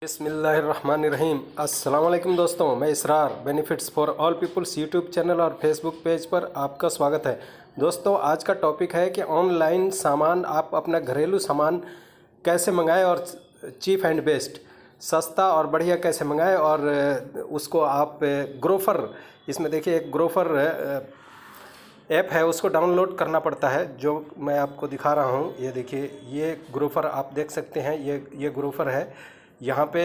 बिस्मिल्लाहिर्रहमानिर्रहीम। अस्सलाम वालेकुम दोस्तों, मैं Israr benefits for all peoples YouTube channel और फेसबुक पेज पर आपका स्वागत है। दोस्तों, आज का टॉपिक है कि ऑनलाइन सामान आप अपना घरेलू सामान कैसे मंगाएं और चीप एंड बेस्ट सस्ता और बढ़िया कैसे मंगाएं और उसको आप ग्रोफर, इसमें देखिए एक ग्रोफर ऐप है, उसको डाउनलोड करना पड़ता है, जो मैं आपको दिखा रहा हूँ। ये देखिए, ये ग्रोफर आप देख सकते हैं, ये ग्रोफर है। यहाँ पे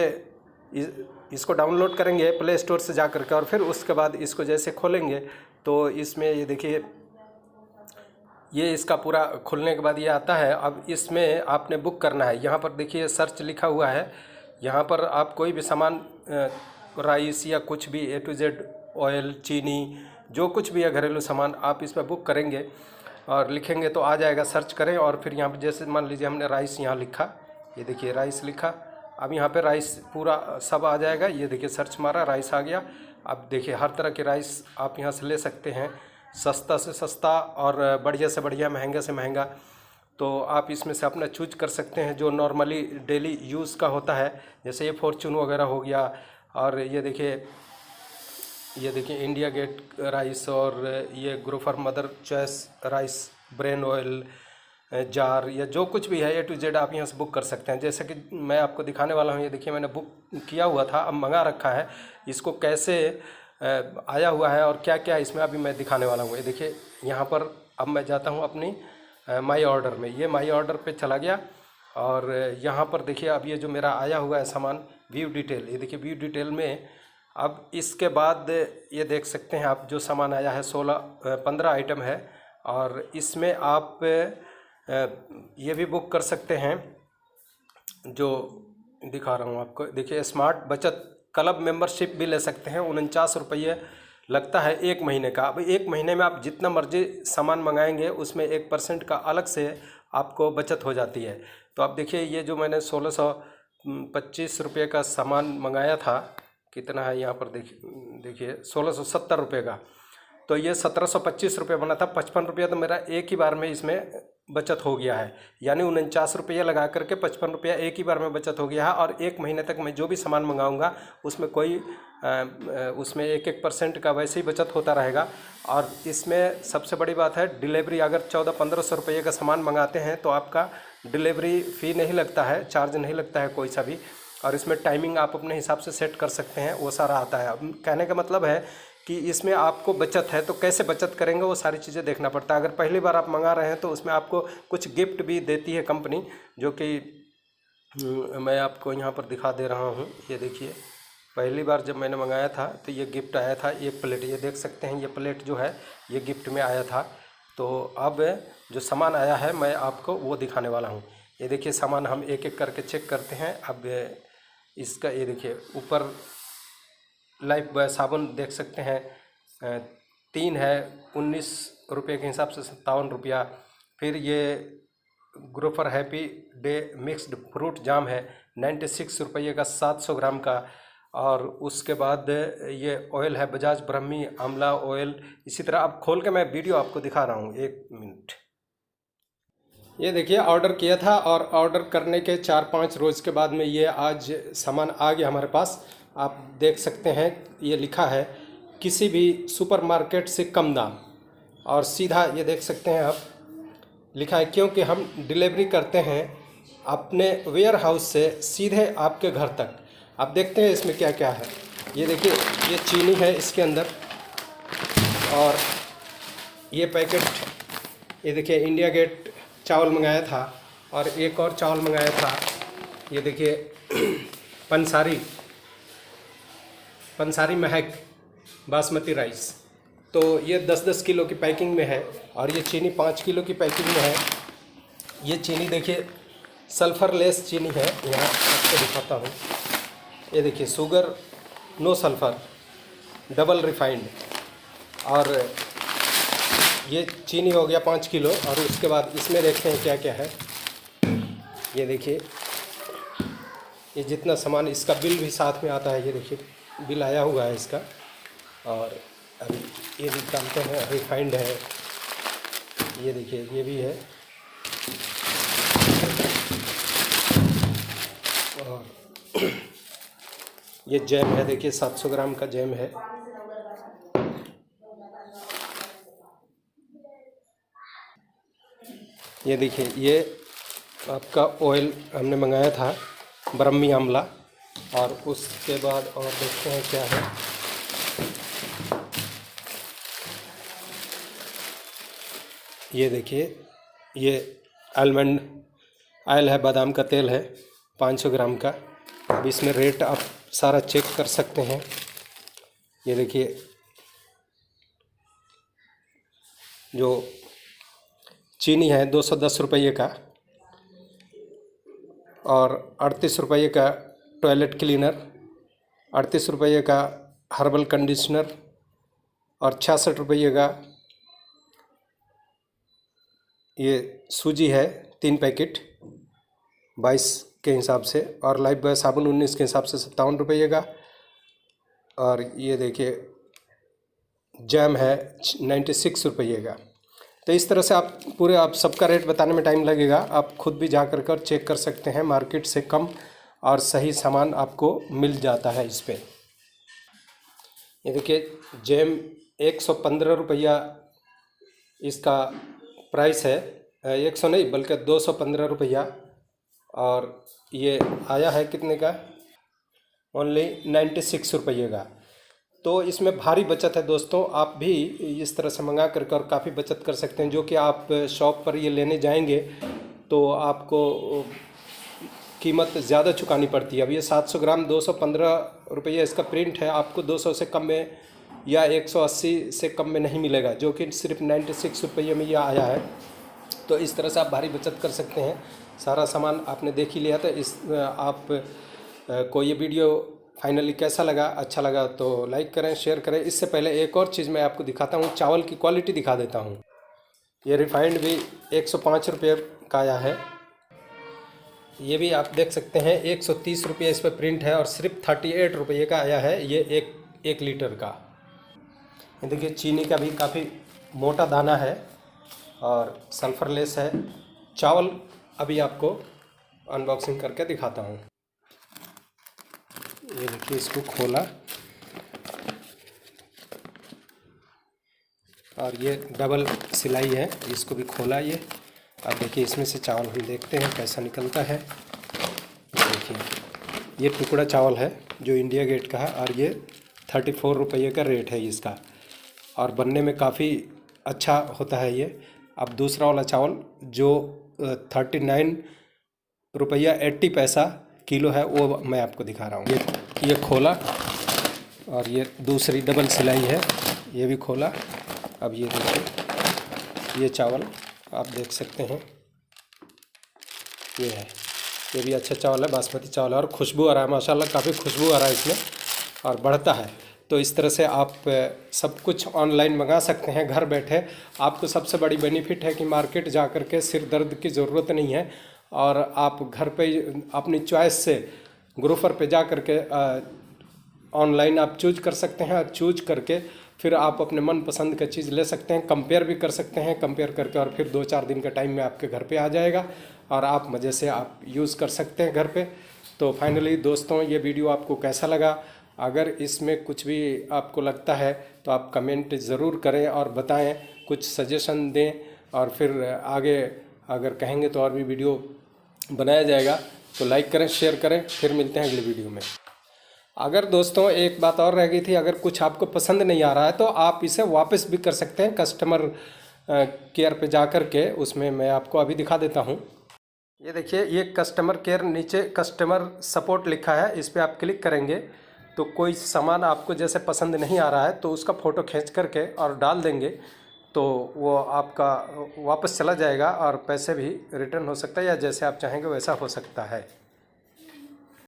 इसको डाउनलोड करेंगे प्ले स्टोर से जा करके और फिर उसके बाद इसको जैसे खोलेंगे तो इसमें ये देखिए, ये इसका पूरा खुलने के बाद ये आता है। अब इसमें आपने बुक करना है। यहाँ पर देखिए सर्च लिखा हुआ है। यहाँ पर आप कोई भी सामान, राइस या कुछ भी A to Z, ऑयल, चीनी, जो कुछ भी है घरेलू सामान, आप इसमें बुक करेंगे और लिखेंगे तो आ जाएगा। सर्च करें और फिर यहाँ पर जैसे मान लीजिए हमने राइस यहाँ लिखा, ये देखिए राइस लिखा। अब यहाँ पे राइस पूरा सब आ जाएगा। ये देखिए सर्च मारा, राइस आ गया। अब देखिए हर तरह के राइस आप यहाँ से ले सकते हैं, सस्ता से सस्ता और बढ़िया से बढ़िया, महंगा से महंगा। तो आप इसमें से अपना चूज कर सकते हैं जो नॉर्मली डेली यूज़ का होता है, जैसे ये फॉर्चून वगैरह हो गया। और ये देखिए इंडिया गेट राइस, और ये Grofer mother choice rice, bran oil, jar, या जो कुछ भी है A to Z आप यहाँ से बुक कर सकते हैं। जैसे कि मैं आपको दिखाने वाला हूँ, ये देखिए मैंने बुक किया हुआ था, अब मंगा रखा है। इसको कैसे आया हुआ है और क्या क्या इसमें अभी मैं दिखाने वाला हूँ। ये देखिए यहाँ पर अब मैं जाता हूँ अपनी माई ऑर्डर में। ये माई ऑर्डर पे चला गया और यहाँ पर देखिए अब ये जो मेरा आया हुआ है सामान, व्यू डिटेल, ये देखिए व्यू डिटेल में। अब इसके बाद ये देख सकते हैं आप, जो सामान आया है 15 आइटम है। और इसमें आप ये भी बुक कर सकते हैं, जो दिखा रहा हूँ आपको। देखिए स्मार्ट बचत क्लब मेंबरशिप भी ले सकते हैं। 49 रुपये लगता है 1 महीने का। अब 1 महीने में आप जितना मर्जी सामान मंगाएंगे उसमें 1% का अलग से आपको बचत हो जाती है। तो आप देखिए, ये जो मैंने 1625 रुपये का सामान मंगाया था, कितना है यहाँ पर देखिए 1670 रुपये का, तो ये 1725 रुपये बना था। 55 रुपया तो मेरा एक ही बार में इसमें बचत हो गया है। यानी 49 रुपये लगा करके 55 रुपया एक ही बार में बचत हो गया है। और 1 महीने तक मैं जो भी सामान मंगाऊंगा उसमें कोई उसमें 1% का वैसे ही बचत होता रहेगा। और इसमें सबसे बड़ी बात है डिलीवरी। अगर 1400-1500 रुपये का सामान मंगाते हैं तो आपका डिलीवरी फ़ी नहीं लगता है, चार्ज नहीं लगता है कोई सा भी। और इसमें टाइमिंग आप अपने हिसाब से सेट कर सकते हैं, वो सारा आता है। अब कहने का मतलब है कि इसमें आपको बचत है, तो कैसे बचत करेंगे वो सारी चीज़ें देखना पड़ता है। अगर पहली बार आप मंगा रहे हैं तो उसमें आपको कुछ गिफ्ट भी देती है कंपनी, जो कि मैं आपको यहाँ पर दिखा दे रहा हूँ। ये देखिए, पहली बार जब मैंने मंगाया था तो ये गिफ्ट आया था, एक प्लेट। ये देख सकते हैं, ये प्लेट जो है ये गिफ्ट में आया था। तो अब जो सामान आया है मैं आपको वो दिखाने वाला हूँ। ये देखिए सामान हम एक एक करके चेक करते हैं। अब इसका ये देखिए ऊपर लाइफ बॉय साबुन देख सकते हैं, 3 है, 19 रुपये के हिसाब से 57 रुपया। फिर ये Grofer happy day mixed fruit jam है, 96 रुपये का, 700 ग्राम का। और उसके बाद ये ऑयल है बजाज ब्रह्मी आंवला ऑयल। इसी तरह अब खोल के मैं वीडियो आपको दिखा रहा हूँ, 1 मिनट। ये देखिए ऑर्डर किया था और ऑर्डर करने के 4-5 रोज़ के बाद में ये आज सामान आ गया हमारे पास। आप देख सकते हैं, ये लिखा है किसी भी सुपरमार्केट से कम दाम, और सीधा ये देख सकते हैं आप, लिखा है क्योंकि हम डिलीवरी करते हैं अपने वेयर हाउस से सीधे आपके घर तक। आप देखते हैं इसमें क्या क्या है। ये देखिए, ये चीनी है इसके अंदर, और ये पैकेट, ये देखिए इंडिया गेट चावल मंगाया था, और एक और चावल मंगाया था। ये देखिए पंसारी महक बासमती राइस। तो ये 10-10 किलो की पैकिंग में है, और ये चीनी 5 किलो की पैकिंग में है। ये चीनी देखिए सल्फ़रलेस चीनी है, यहाँ आपको दिखाता हूँ। ये देखिए sugar no sulphur, double refined. और ये चीनी हो गया 5 किलो। और उसके बाद इसमें देखते हैं क्या क्या है। ये देखिए, ये जितना सामान, इसका बिल भी साथ में आता है। ये देखिए बिल आया हुआ है इसका। और अभी ये भी जानते हैं, रिफाइंड है। ये देखिए ये भी है। और ये जैम है, देखिए 700 ग्राम का जैम है। ये देखिए, ये आपका ऑयल हमने मंगाया था ब्रह्मी आंवला। और उसके बाद और देखते हैं क्या है। ये देखिए, ये आलमंड ऑयल है, बादाम का तेल है 500 ग्राम का। अब इसमें रेट आप सारा चेक कर सकते हैं। ये देखिए, जो चीनी है 210 रुपये का, और 38 रुपये का टॉयलेट क्लीनर, 38 रुपये का हर्बल कंडीशनर, और 66 रुपये का ये सूजी है 3 पैकेट 22 के हिसाब से, और लाइफ बॉय साबुन 19 के हिसाब से 57 रुपये का। और ये देखिए, जैम है 96 रुपये का। तो इस तरह से आप सबका रेट बताने में टाइम लगेगा, आप खुद भी जा कर चेक कर सकते हैं। मार्केट से कम और सही सामान आपको मिल जाता है इस पे। ये देखिए, जैम 115 रुपया इसका प्राइस है, 100 नहीं बल्कि 215 रुपया। और ये आया है कितने का, ओनली 96 रुपये का। तो इसमें भारी बचत है दोस्तों, आप भी इस तरह से मंगा कर और काफ़ी बचत कर सकते हैं। जो कि आप शॉप पर ये लेने जाएंगे तो आपको कीमत ज़्यादा चुकानी पड़ती है। अब ये 700 ग्राम 215 रुपये इसका प्रिंट है, आपको 200 से कम में या 180 से कम में नहीं मिलेगा, जो कि सिर्फ 96 रुपये में ये आया है। तो इस तरह से आप भारी बचत कर सकते हैं। सारा सामान आपने देख ही लिया था। आप को ये वीडियो फाइनली कैसा लगा, अच्छा लगा तो लाइक करें, शेयर करें। इससे पहले एक और चीज़ मैं आपको दिखाता हूँ, चावल की क्वालिटी दिखा देता हूँ। ये रिफाइंड भी 105 रुपये का आया है। ये भी आप देख सकते हैं 130 रुपये इस पर प्रिंट है, और सिर्फ 38 रुपये का आया है ये एक लीटर का। ये देखिए, चीनी का भी काफ़ी मोटा दाना है और सल्फरलेस है। चावल अभी आपको अनबॉक्सिंग करके दिखाता हूँ। ये देखिए, इसको खोला और ये डबल सिलाई है, इसको भी खोला। ये अब देखिए, इसमें से चावल हम देखते हैं कैसा निकलता है। देखिए, ये टुकड़ा चावल है जो इंडिया गेट का है, और ये 34 रुपये का रेट है इसका, और बनने में काफ़ी अच्छा होता है ये। अब दूसरा वाला चावल जो 39 रुपया 80 पैसा किलो है, वो मैं आपको दिखा रहा हूँ। ये खोला, और ये दूसरी डबल सिलाई है, ये भी खोला। अब ये देखिए, ये चावल आप देख सकते हैं, ये है, ये भी अच्छा चावल है, बासमती चावल है, और खुशबू आ रहा है माशाल्लाह, काफ़ी खुशबू आ रहा है इसमें और बढ़ता है। तो इस तरह से आप सब कुछ ऑनलाइन मंगा सकते हैं घर बैठे। आपको सबसे बड़ी बेनिफिट है कि मार्केट जा कर के सिर दर्द की ज़रूरत नहीं है, और आप घर पे अपनी चॉइस से ग्रोफर पे जा कर के ऑनलाइन आप चूज कर सकते हैं, और चूज करके फिर आप अपने मन पसंद का चीज़ ले सकते हैं, कंपेयर भी कर सकते हैं। कंपेयर करके और फिर 2-4 दिन का टाइम में आपके घर पे आ जाएगा, और आप मज़े से आप यूज़ कर सकते हैं घर पे। तो फाइनली दोस्तों, ये वीडियो आपको कैसा लगा? अगर इसमें कुछ भी आपको लगता है तो आप कमेंट ज़रूर करें और बताएं, कुछ सजेशन दें, और फिर आगे अगर कहेंगे तो और भी वीडियो बनाया जाएगा। तो लाइक करें, शेयर करें। फिर मिलते हैं अगले वीडियो में। अगर दोस्तों एक बात और रह गई थी, अगर कुछ आपको पसंद नहीं आ रहा है तो आप इसे वापस भी कर सकते हैं कस्टमर केयर पे जा कर के। उसमें मैं आपको अभी दिखा देता हूँ। ये देखिए, ये कस्टमर केयर, नीचे कस्टमर सपोर्ट लिखा है, इस पर आप क्लिक करेंगे तो कोई सामान आपको जैसे पसंद नहीं आ रहा है तो उसका फ़ोटो खींच करके और डाल देंगे तो वो आपका वापस चला जाएगा, और पैसे भी रिटर्न हो सकता है, या जैसे आप चाहेंगे वैसा हो सकता है।